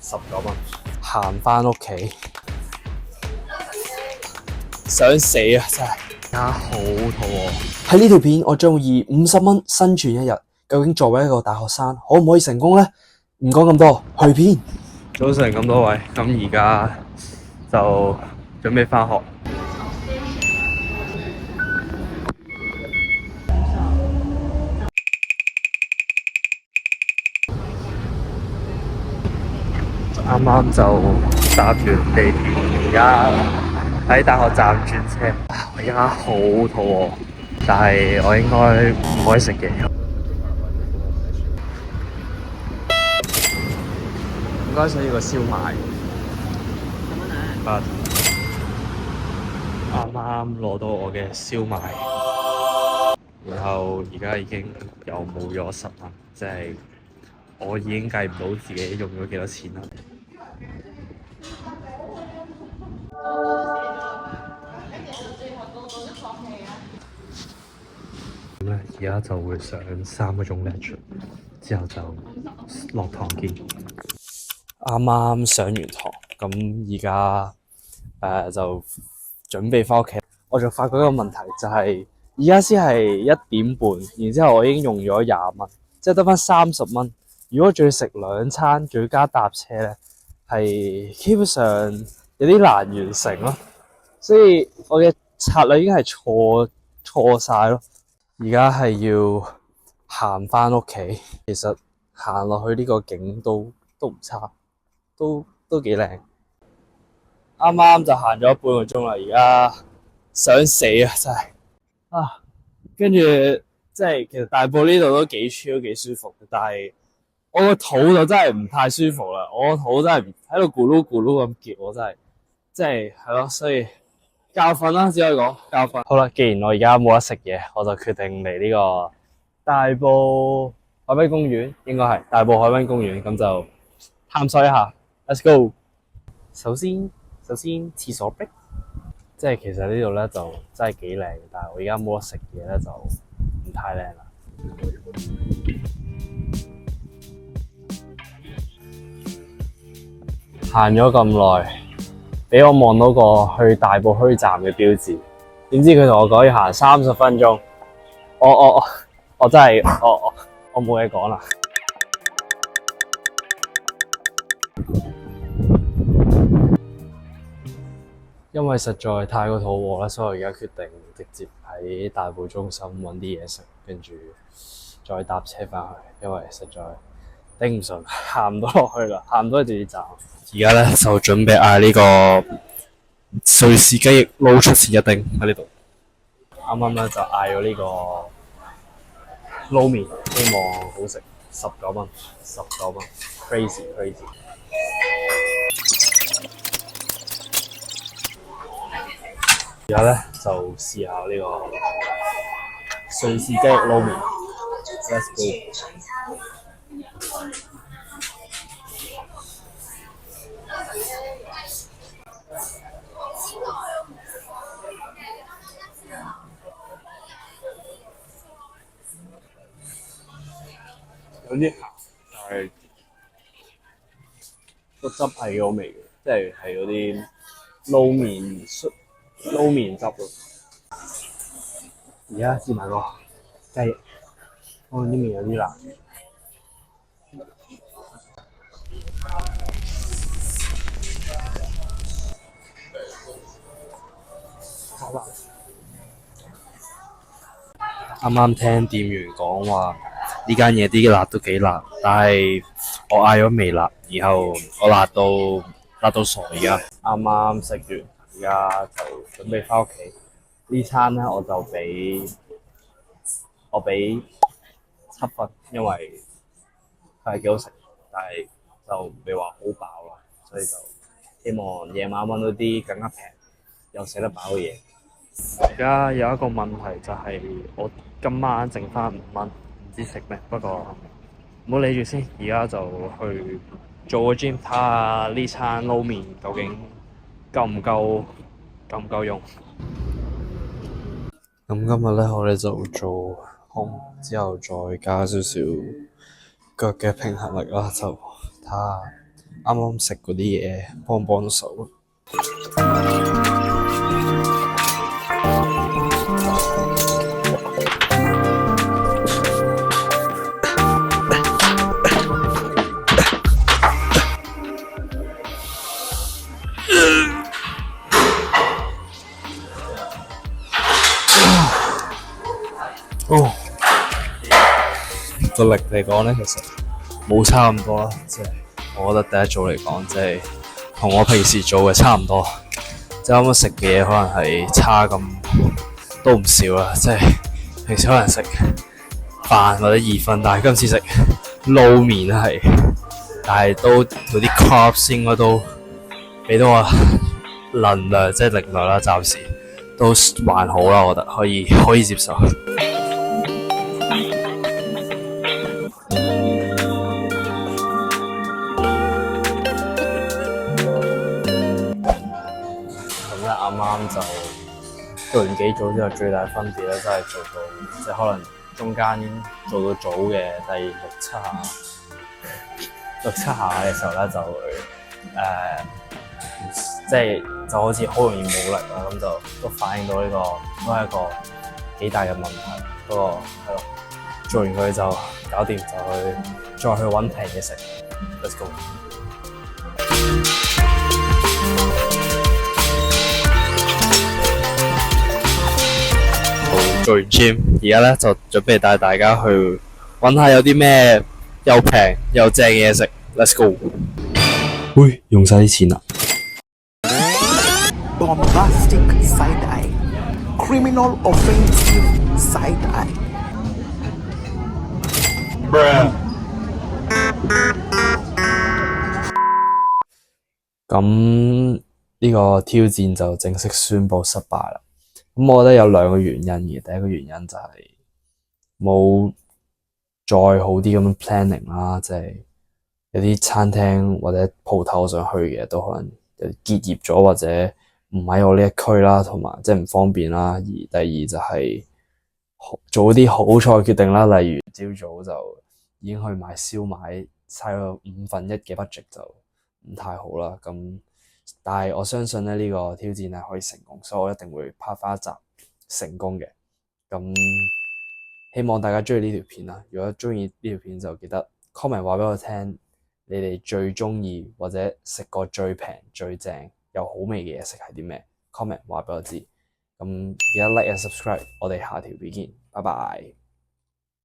19蚊，行返屋企，想死啊！真係，而家好肚餓。喺呢條片，我將會以50蚊生存一日。究竟作為一個大學生，可唔可以成功呢？唔講咁多，去片。早晨咁多位，咁而家就準備返學。啱啱就搭完地鐵，而家喺大學站轉車。我而家好肚餓，但係我應該唔可以食嘢。唔該，想要個燒賣。啱啱攞到我嘅燒賣，然後而家已經又冇咗10蚊，即係我已經計唔到自己用咗幾多錢啦。咁咧，而家就會上3個鐘 lecture，之後就落堂見。啱啱上完堂，咁而家就準備返屋企。我就發覺一個問題，就係而家先係1點半，然之後我已經用咗20蚊，即係得返30蚊。如果仲要食2餐，仲要加搭車咧，係基本上有啲難完成咯。所以我嘅策略已經係錯晒咯。而家係要行返屋企，其實行落去呢個景都唔差，都幾靚。啱啱就行咗半個鐘啦，而家想死啊！真係啊，跟住即係其實大埔呢度都幾 chill 幾舒服嘅，但係我個肚就真係唔太舒服啦。我個肚真係喺度咕嚕咕嚕咁叫，我真係係咯，所以教訓啦，只可以講教訓。好啦，既然我而家冇得食嘢，我就決定嚟呢個大埔海濱公園，應該係大埔海濱公園，咁就探索一下。Let's go！ 首先廁所壁，即係其實呢度咧就真係幾靚，但係我而家冇得食嘢咧就唔太靚啦。行咗咁耐，俾我望到個去大埔墟站嘅標誌，點知佢同我講要行30分鐘，我真係我冇嘢講啦。因為實在太過肚餓啦，所以我而家決定直接喺大埔中心揾啲嘢食，跟住再搭車返去，因為實在頂唔順，行唔到落去啦，行唔到去地鐵站。而家咧就準備嗌呢個瑞士雞翼撈出前一丁喺呢度。啱啱咧就嗌咗呢個撈麵，希望好食。19蚊，crazy。而家咧就試下呢個瑞士雞翼撈麵 ，Let's go！ 有啲鹹，但係個汁係幾好味嘅，即係嗰啲撈麵汁咯。而家試埋個雞翼，可能啲麵有啲辣。好辣！啱啱聽店員講話，呢間嘢啲辣都幾辣，但係我嗌咗微辣，然後我辣到傻。而家啱啱食完，而家就準備返屋企。呢餐咧我俾7分，因為係幾好食，但係就未話好飽啦，所以就希望夜晚搵到啲更加平又食得飽嘅嘢。而家有一個問題就係我今晚剩返5蚊，唔知食咩，不過唔好理住先。而家就去做個 gym，睇下呢餐撈麵究竟夠唔夠用。咁今日咧，我哋就做胸，之後再加少少腳嘅平衡力啦，就睇下啱啱食嗰啲嘢幫到手。哦，個力嚟講咧，其實冇差咁多啦，即係我覺得第一組嚟講，即係同我平時做嘅差唔多，即係啱啱食嘅嘢可能係差咁都唔少啦，即係平時可能食飯或者意粉，但係今次食撈麵係，但係都嗰啲 carbs 應該都俾到我能量，即係力量啦，暫時都還好啦，我覺得可以接受。啱啱就做完幾組之後，最大分別咧，真係做到即係可能中間做到組嘅第六七下嘅時候咧，就會即係就好似好容易冇力啦，咁就都反映到呢個都係一個幾大嘅問題。不過係咯，做完佢就搞掂，就再去揾平嘢食。Let's go！做完 gym， 而家咧就準備帶大家去揾下有啲咩又平又正嘅嘢食。Let's go！ 喂，用晒啲錢啦！ Bombastic side eye, criminal offensive side eye. Bruh。咁呢個挑戰就正式宣布失敗啦。咁我覺得有兩個原因嘅，第一個原因就係冇再好啲咁樣 planning 啦，即係有啲餐廳或者鋪頭想去嘅都可能有啲結業咗，或者唔喺我呢一區啦，同埋即係唔方便啦。而第二就係做啲好錯嘅決定啦，例如朝早就已經去買燒賣，嘥咗1/5嘅 budget 就唔太好啦。咁但係我相信咧呢個挑戰係可以成功，所以我一定會拍翻一集成功嘅。咁希望大家鍾意呢條片啦。如果鍾意呢條片就記得 comment 話俾我聽，你哋最鍾意或者食過最平最正又好味嘅嘢食係啲咩 ？comment 話俾我知。咁記得 like and subscribe，我哋下條片見，拜拜。